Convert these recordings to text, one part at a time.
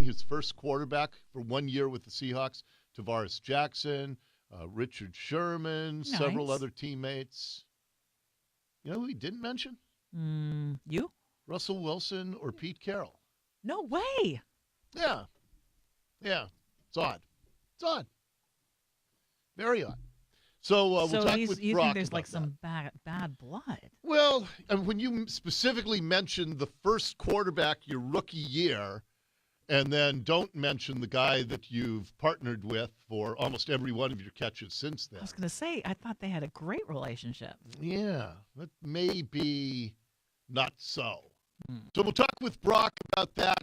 his first quarterback for 1 year with the Seahawks. Tavares Jackson, Richard Sherman, several other teammates. You know who he didn't mention? You? Russell Wilson or Pete Carroll. No way. Yeah. It's odd. Very odd. So we'll talk with you Brock think there's about like some bad blood? Well, and when you specifically mention the first quarterback your rookie year, and then don't mention the guy that you've partnered with for almost every one of your catches since then. I was going to say, I thought they had a great relationship. Yeah, that may be not so. So we'll talk with Brock about that.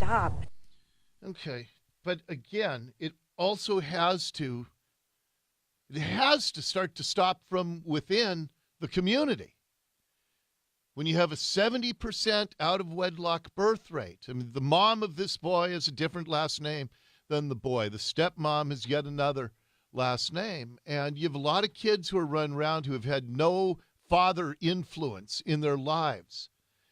stop. Okay. But again, it also has to start to stop from within the community. When you have a 70% out-of-wedlock birth rate, I mean, the mom of this boy has a different last name than the boy. The stepmom has yet another last name. And you have a lot of kids who are running around who have had no father influence in their lives.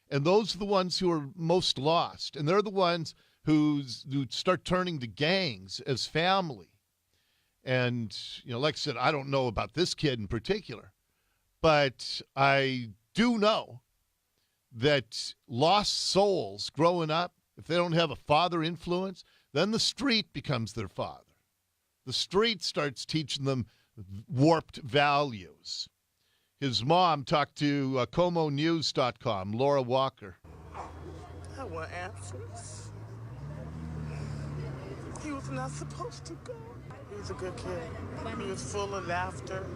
And those are the ones who are most lost. And they're the ones who start turning to gangs as family. And, like I said, I don't know about this kid in particular, but I do know that lost souls growing up, if they don't have a father influence, then the street becomes their father. The street starts teaching them warped values. His mom talked to ComoNews.com, Laura Walker. I want answers. He was not supposed to go. He was a good kid. He was full of laughter.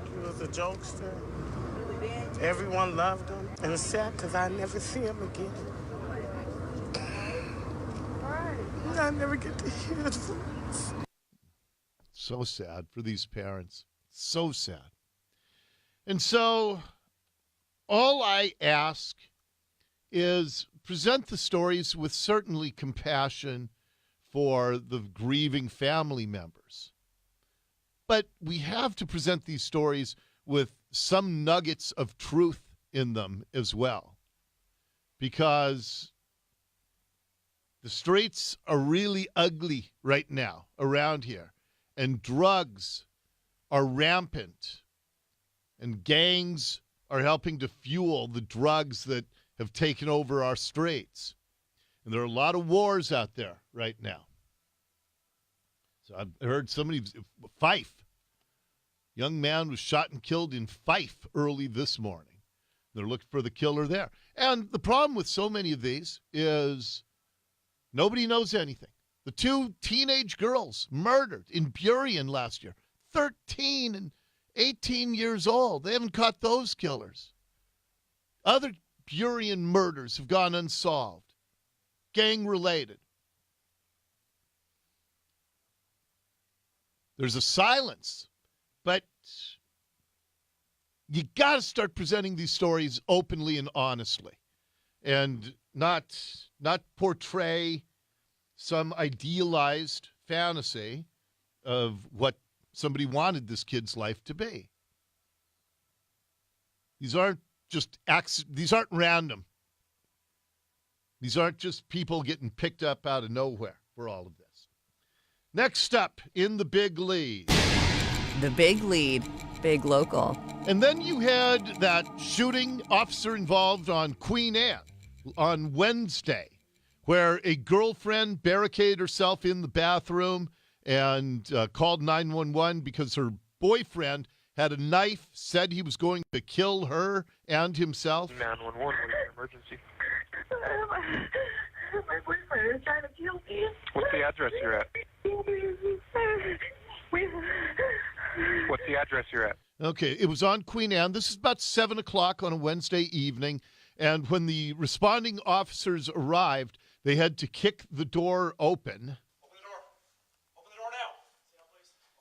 He was a jokester. Everyone loved him. And it's sad because I never see him again. I never get to hear his voice. So sad for these parents. So sad. And so all I ask is present the stories with certainly compassion for the grieving family members. But we have to present these stories with some nuggets of truth in them as well. Because the streets are really ugly right now around here. And drugs are rampant. And gangs are helping to fuel the drugs that have taken over our streets. And there are a lot of wars out there right now. So I've heard Fife. Young man was shot and killed in Fife early this morning. They're looking for the killer there. And the problem with so many of these is nobody knows anything. The two teenage girls murdered in Burien last year, 13 and 18 years old. They haven't caught those killers. Other Burien murders have gone unsolved, gang-related. There's a silence, but you got to start presenting these stories openly and honestly, and not portray some idealized fantasy of what somebody wanted this kid's life to be. These aren't just these aren't random. These aren't just people getting picked up out of nowhere for all of this. Next up in the big lead. The big lead, big local. And then you had that shooting officer involved on Queen Anne on Wednesday, where a girlfriend barricaded herself in the bathroom and called 911 because her boyfriend had a knife, said he was going to kill her and himself. 911, what is your emergency? My boyfriend is trying to kill me. What's the address you're at? What's the address you're at? Okay, it was on Queen Anne. This is about 7 o'clock on a Wednesday evening, and when the responding officers arrived, they had to kick the door open. Open the door. Open the door now.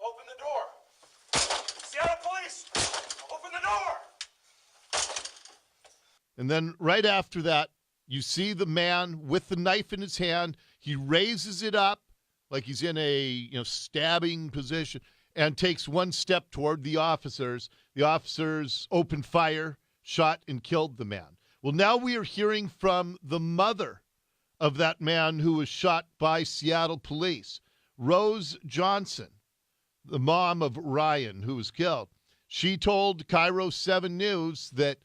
Open the door. Seattle Police, open the door. And then right after that, you see the man with the knife in his hand. He raises it up like he's in a stabbing position and takes one step toward the officers. The officers opened fire, shot, and killed the man. Well, now we are hearing from the mother of that man who was shot by Seattle police, Rose Johnson, the mom of Ryan, who was killed. She told KIRO 7 News that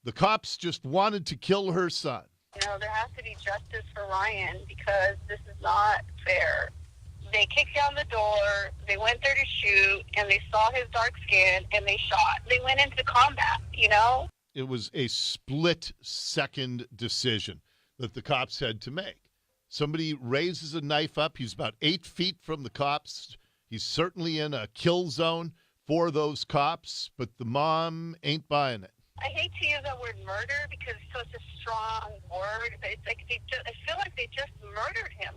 the cops just wanted to kill her son. There has to be justice for Ryan because this is not fair. They kicked down the door, they went there to shoot, and they saw his dark skin, and they shot. They went into combat, It was a split-second decision that the cops had to make. Somebody raises a knife up. He's about 8 feet from the cops. He's certainly in a kill zone for those cops, but the mom ain't buying it. I hate to use that word murder because it's such a strong word, but it's like I feel like they just murdered him.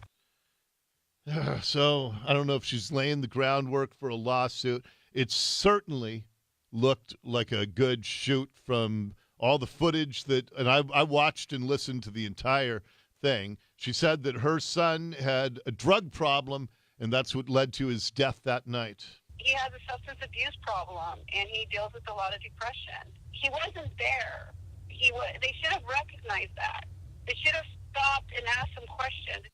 So I don't know if she's laying the groundwork for a lawsuit. It certainly looked like a good shoot from all the footage and I watched and listened to the entire thing. She said that her son had a drug problem, and that's what led to his death that night. He has a substance abuse problem, and he deals with a lot of depression. He wasn't there. They should have recognized that. They should have stopped and asked some questions.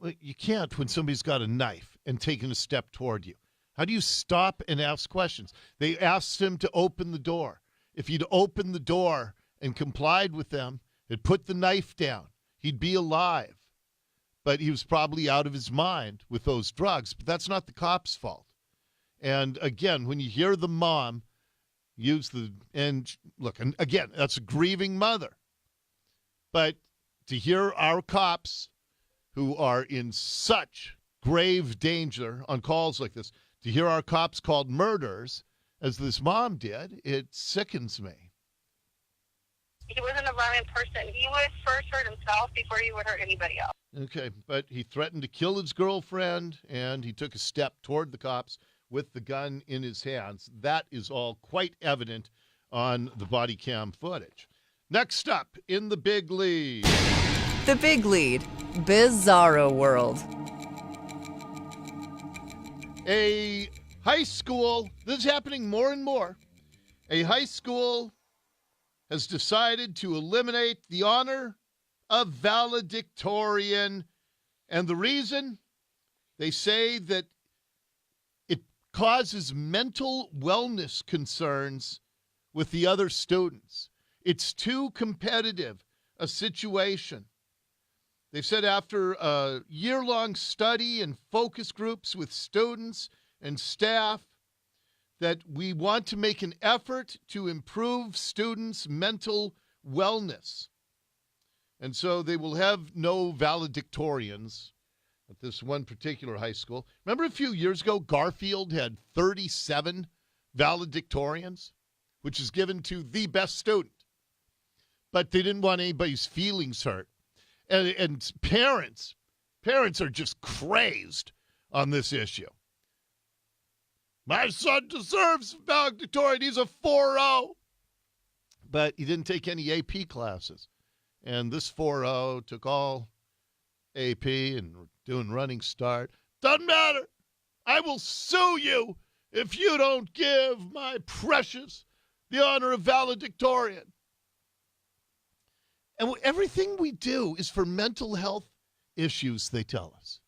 Well, you can't when somebody's got a knife and taking a step toward you. How do you stop and ask questions? They asked him to open the door. If he'd opened the door and complied with them and put the knife down, he'd be alive. But he was probably out of his mind with those drugs. But that's not the cops' fault. And again, when you hear the mom and again, that's a grieving mother. But to hear our cops who are in such grave danger on calls like this, to hear our cops called murderers, as this mom did, it sickens me. He wasn't a violent person. He would first hurt himself before he would hurt anybody else. Okay, but he threatened to kill his girlfriend, and he took a step toward the cops with the gun in his hands. That is all quite evident on the body cam footage. Next up, in the big lead. The Big Lead, Bizarro World. A high school, this is happening more and more, a high school has decided to eliminate the honor of valedictorian. And the reason, they say that it causes mental wellness concerns with the other students. It's too competitive a situation. They've said after a year-long study and focus groups with students and staff that we want to make an effort to improve students' mental wellness. And so they will have no valedictorians at this one particular high school. Remember a few years ago, Garfield had 37 valedictorians, which is given to the best student. But they didn't want anybody's feelings hurt. And parents are just crazed on this issue. My son deserves valedictorian. He's a 4.0. But he didn't take any AP classes. And this 4.0 took all AP and doing running start. Doesn't matter. I will sue you if you don't give my precious the honor of valedictorian. And everything we do is for mental health issues, they tell us.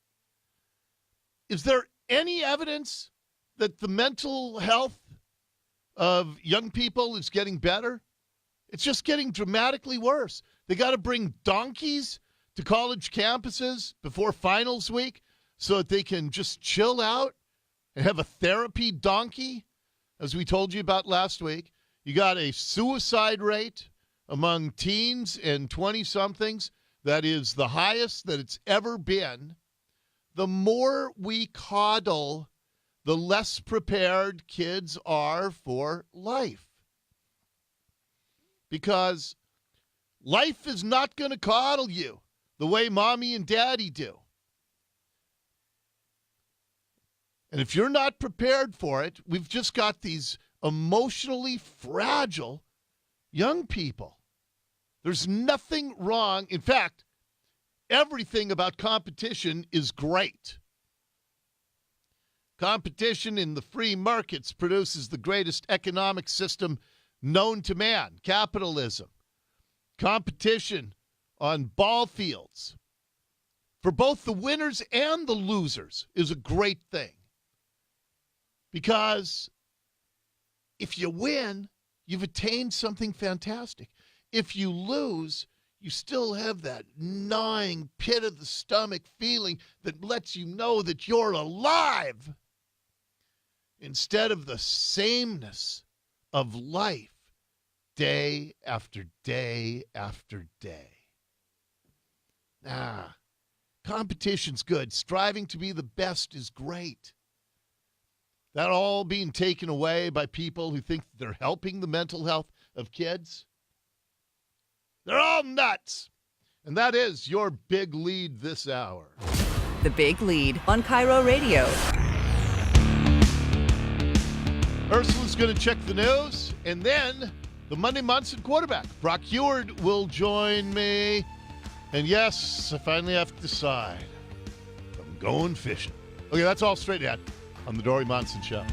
Is there any evidence that the mental health of young people is getting better? It's just getting dramatically worse. They got to bring donkeys to college campuses before finals week so that they can just chill out and have a therapy donkey, as we told you about last week. You got a suicide rate among teens and 20-somethings that is the highest that it's ever been. The more we coddle, the less prepared kids are for life. Because life is not going to coddle you the way mommy and daddy do. And if you're not prepared for it, we've just got these emotionally fragile young people. There's nothing wrong. In fact, everything about competition is great. Competition in the free markets produces the greatest economic system known to man, capitalism. Competition on ball fields for both the winners and the losers is a great thing. Because if you win, you've attained something fantastic. If you lose, you still have that gnawing pit of the stomach feeling that lets you know that you're alive. Instead of the sameness of life day after day after day. Competition's good. Striving to be the best is great. That all being taken away by people who think they're helping the mental health of kids. They're all nuts. And that is your big lead this hour. The Big Lead on KIRO Radio. Ursula's going to check the news, and then the Monday Monson quarterback, Brock Heward, will join me. And yes, I finally have to decide if I'm going fishing. Okay, that's all straight ahead on the Dori Monson Show.